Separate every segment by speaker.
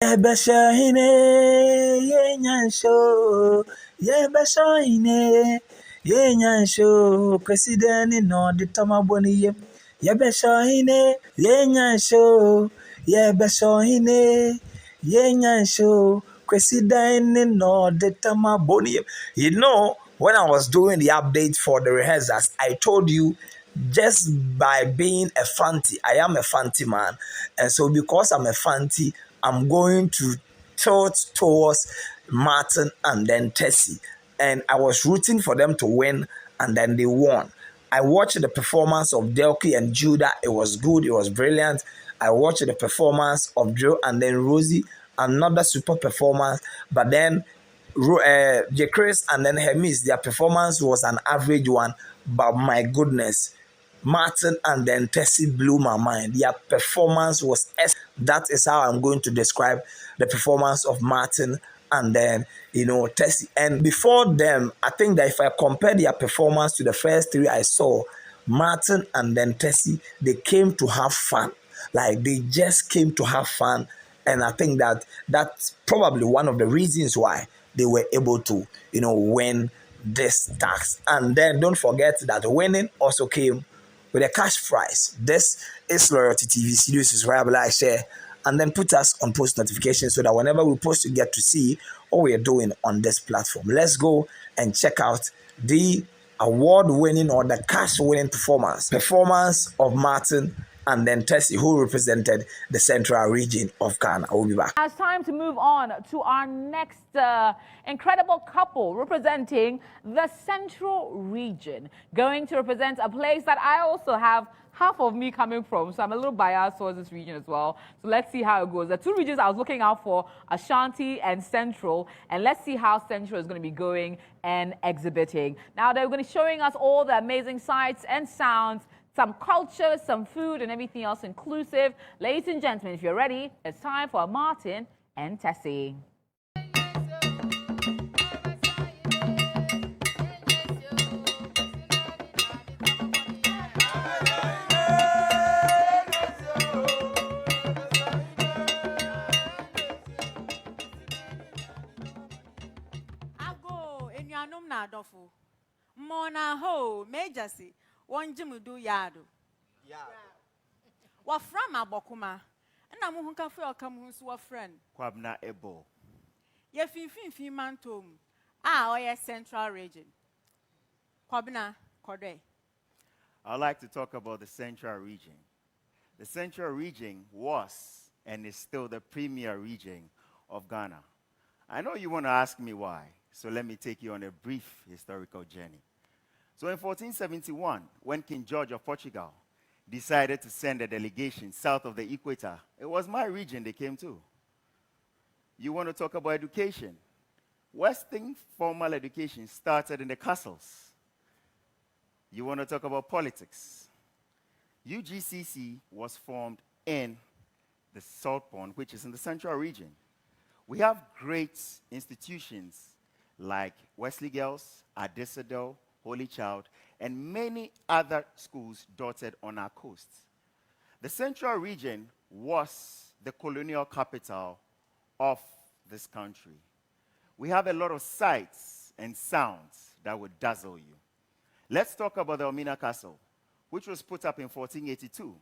Speaker 1: Yebeshahine yenyansho Yebeshahine yenyansho President no the tamaboni Yebeshahine yenyansho Yebeshahine yenyansho President no the tamaboni. You know, when I was doing the update for the rehearsals, I told you just by being a fanti, I am a fanti man. And so because I'm a fanti, I'm going to tilt towards Martin and then Tessy. And I was rooting for them to win, and then they won. I watched the performance of Delky and Judah. It was good. It was brilliant. I watched the performance of Joe and then Rosie. Another super performance. But then J. Chris and then Hermes, their performance was an average one. But my goodness, Martin and then Tessy blew my mind. Their performance was that is how I'm going to describe the performance of Martin and then Tessy. And before them, I think that if I compare their performance to the first three I saw, Martin and then Tessy, they came to have fun. Like they just came to have fun. And I think that that's probably one of the reasons why they were able to, win this tax. And then don't forget that winning also came with a cash prize. This is Loyalty TV. Cedis, subscribe, like, share, and then put us on post notifications so that whenever we post, you get to see what we are doing on this platform. Let's go and check out the award-winning or the cash-winning performance of Martin and then Tessy, who represented the central region of Ghana. I will be back.
Speaker 2: Now it's time to move on to our next incredible couple representing the central region, going to represent a place that I also have half of me coming from, so I'm a little biased towards this region as well. So let's see how it goes. The two regions I was looking out for, Ashanti and Central, and let's see how Central is going to be going and exhibiting. Now they're going to be showing us all the amazing sights and sounds, some culture, some food, and everything else inclusive. Ladies and gentlemen, if you're ready, it's time for Martin and Tessy.
Speaker 3: Mona ho, Majasi, one Jimudu Yadu. What from Abokuma? And I'm who can feel come who's a friend.
Speaker 4: Kwabna Ebo.
Speaker 3: Ye fin man tom. Ah, or your central region. Kwabna Kode.
Speaker 4: I'd like to talk about the central region. The central region was and is still the premier region of Ghana. I know you want to ask me why, so let me take you on a brief historical journey. So in 1471, when King George of Portugal decided to send a delegation south of the equator, it was my region they came to. You want to talk about education? Western formal education started in the castles. You want to talk about politics? UGCC was formed in the Salt Pond, which is in the central region. We have great institutions like Wesley Girls, Adesedo, Holy Child, and many other schools dotted on our coasts. The central region was the colonial capital of this country. We have a lot of sights and sounds that would dazzle you. Let's talk about the Elmina Castle, which was put up in 1482.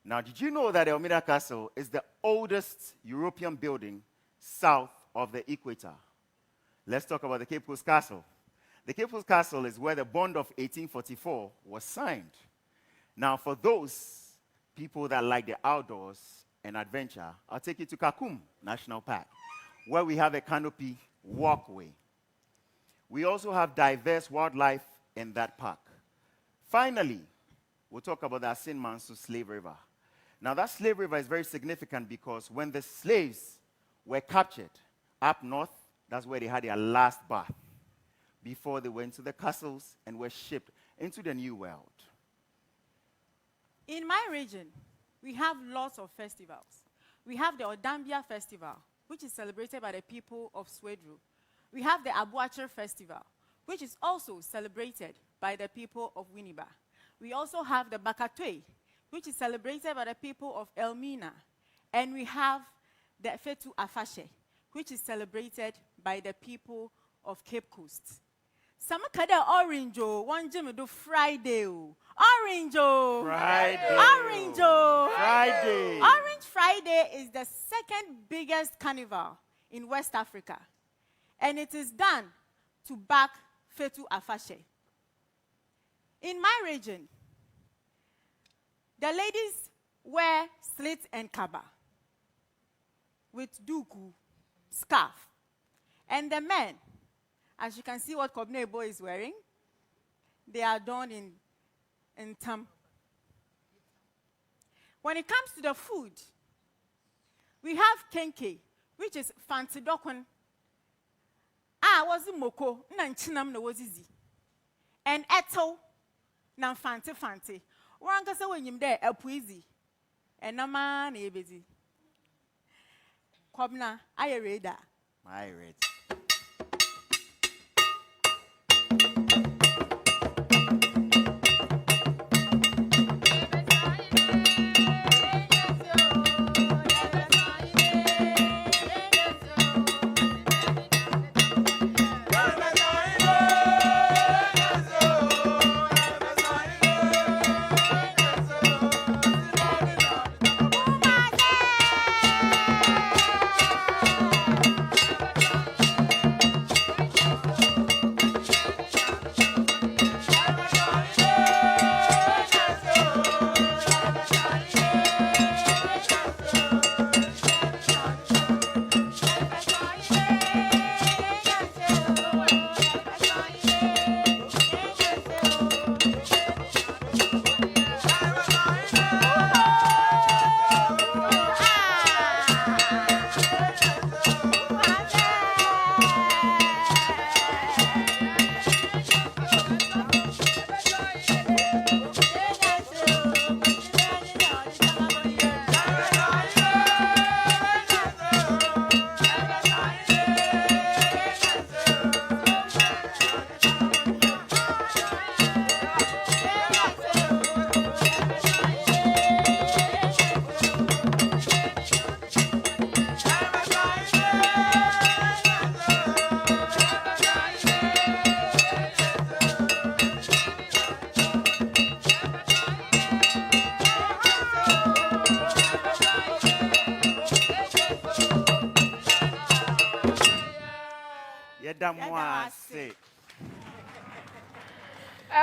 Speaker 4: Now, did you know that the Elmina Castle is the oldest European building south of the equator? Let's talk about the Cape Coast Castle. The Cape Coast Castle is where the Bond of 1844 was signed. Now, for those people that like the outdoors and adventure, I'll take you to Kakum National Park, where we have a canopy walkway. We also have diverse wildlife in that park. Finally, we'll talk about the Asin Mansu Slave River. Now, that slave river is very significant because when the slaves were captured up north, that's where they had their last bath before they went to the castles and were shipped into the New World.
Speaker 3: In my region, we have lots of festivals. We have the Odambia Festival, which is celebrated by the people of Swedru. We have the Abuacher Festival, which is also celebrated by the people of Winneba. We also have the Bakatwe, which is celebrated by the people of Elmina. And we have the Fetu Afashe, which is celebrated by the people of Cape Coast. Some kada orange one Jimmy do Friday. Orange
Speaker 4: Friday.
Speaker 3: Orange
Speaker 4: Friday.
Speaker 3: Orange Friday is the second biggest carnival in West Africa. And it is done to back Fetu Afashe. In my region, the ladies wear slits and kaba with duku, scarf. And the men, as you can see what Kobnebo is wearing, they are done in tam. When it comes to the food, we have kenke, which is fancy dokon. Was moko, nanchinam no wazizi. And eto, nan fancy. Wankasa when you there, a puizi. And na man e busy. Kobna, I read that.
Speaker 4: I read.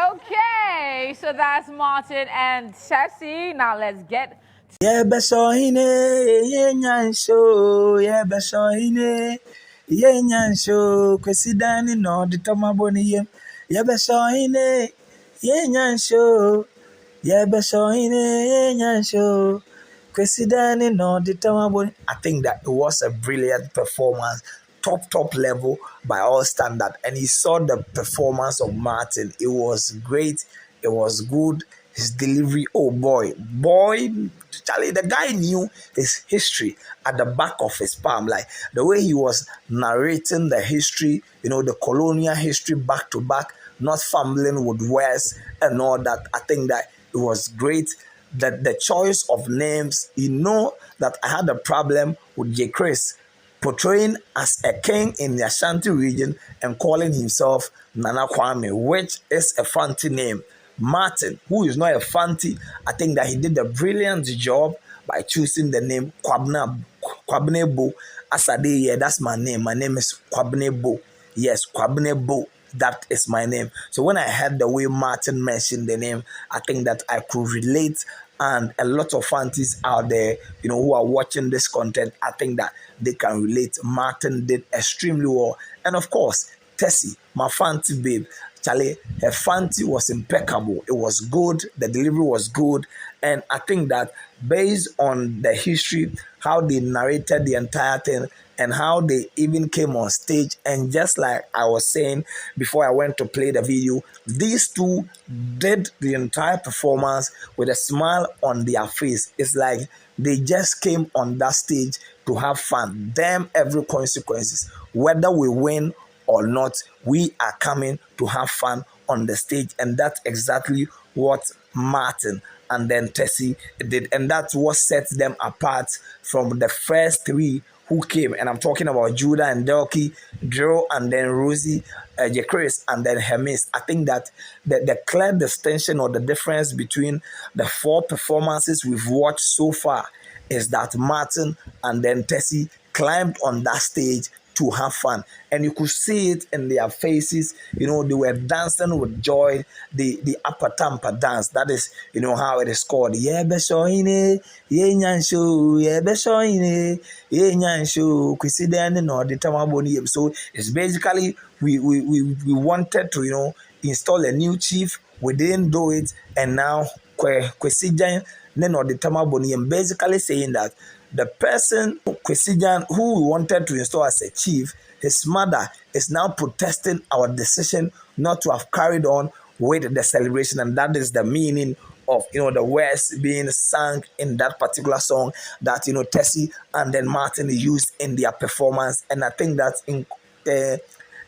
Speaker 2: Okay, so that's Martin and Tessy. Now let's get
Speaker 1: Yeah, besohine, yeah, nyansho, yeah, besohine, yeah, nyansho, kwesidani no, the tomaboni, yeah, besohine, yeah, nyansho, yeah, besohine, yeah, nyansho, kwesidani no, the tomaboni. I think that it was a brilliant performance, top level by all standard, and he saw the performance of Martin. It was great, it was good. His delivery, oh boy, Charlie, the guy knew his history at the back of his palm. Like the way he was narrating the history, the colonial history back to back, not fumbling with words and all that. I think that it was great. That the choice of names, that I had a problem with J. Chris portraying as a king in the Ashanti region and calling himself Nana Kwame, which is a fancy name. Martin, who is not a fancy, I think that he did a brilliant job by choosing the name Kwabnebo. Asade, that's my name. My name is Kwabnebo. Yes, Kwabnebo. That is my name. So when I heard the way Martin mentioned the name, I think that I could relate. And a lot of fancies out there, who are watching this content, I think that they can relate. Martin did extremely well. And of course, Tessy, my fancy babe, Charlie, her fancy was impeccable. It was good. The delivery was good. And I think that based on the history, how they narrated the entire thing, and how they even came on stage, and just like I was saying before I went to play the video, these two did the entire performance with a smile on their face. It's like they just came on that stage to have fun. Damn every consequences. Whether we win or not, we are coming to have fun on the stage, and that's exactly what Martin and then Tessy did, and that's what sets them apart from the first three who came. And I'm talking about Judah and Delky, Drew, and then Rosie, Chris, and then Hermes. I think that the clear distinction or the difference between the four performances we've watched so far is that Martin and then Tessy climbed on that stage to have fun, and you could see it in their faces. They were dancing with joy. The upper tampa dance, that is how it is called. Yeah, beshoine, yeah, nyansho, yeah, beshoine, yeah, nyansho, kwisidene no the tamaboni. So it's basically we wanted to install a new chief. We didn't do it, and now kwesijan ne no the tamaboni, basically saying that the person, Kwesijan, who we wanted to install as a chief, his mother is now protesting our decision not to have carried on with the celebration. And that is the meaning of, the words being sung in that particular song that, Tessy and then Martin used in their performance. And I think that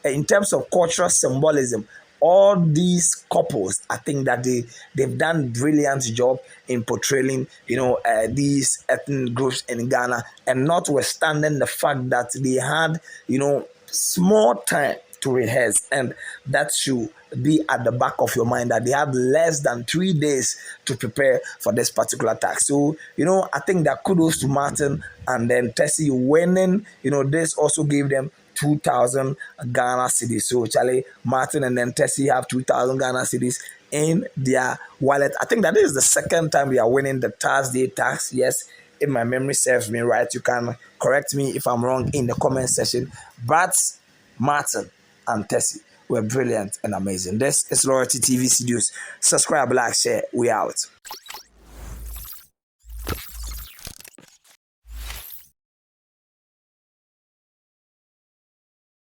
Speaker 1: in terms of cultural symbolism, all these couples, I think that they've done brilliant job in portraying, these ethnic groups in Ghana, and notwithstanding the fact that they had, small time to rehearse, and that should be at the back of your mind that they have less than 3 days to prepare for this particular task. So, I think that kudos to Martin and then Tessy winning, this also gave them 2,000 Ghana cedis. So Charlie, Martin, and then Tessy have 2,000 Ghana cedis in their wallet. I think that is the second time we are winning the Thursday tax. Yes, if my memory serves me right, you can correct me if I'm wrong in the comment section. But Martin and Tessy were brilliant and amazing. This is Loyalty TV Studios. Subscribe, like, share. We out.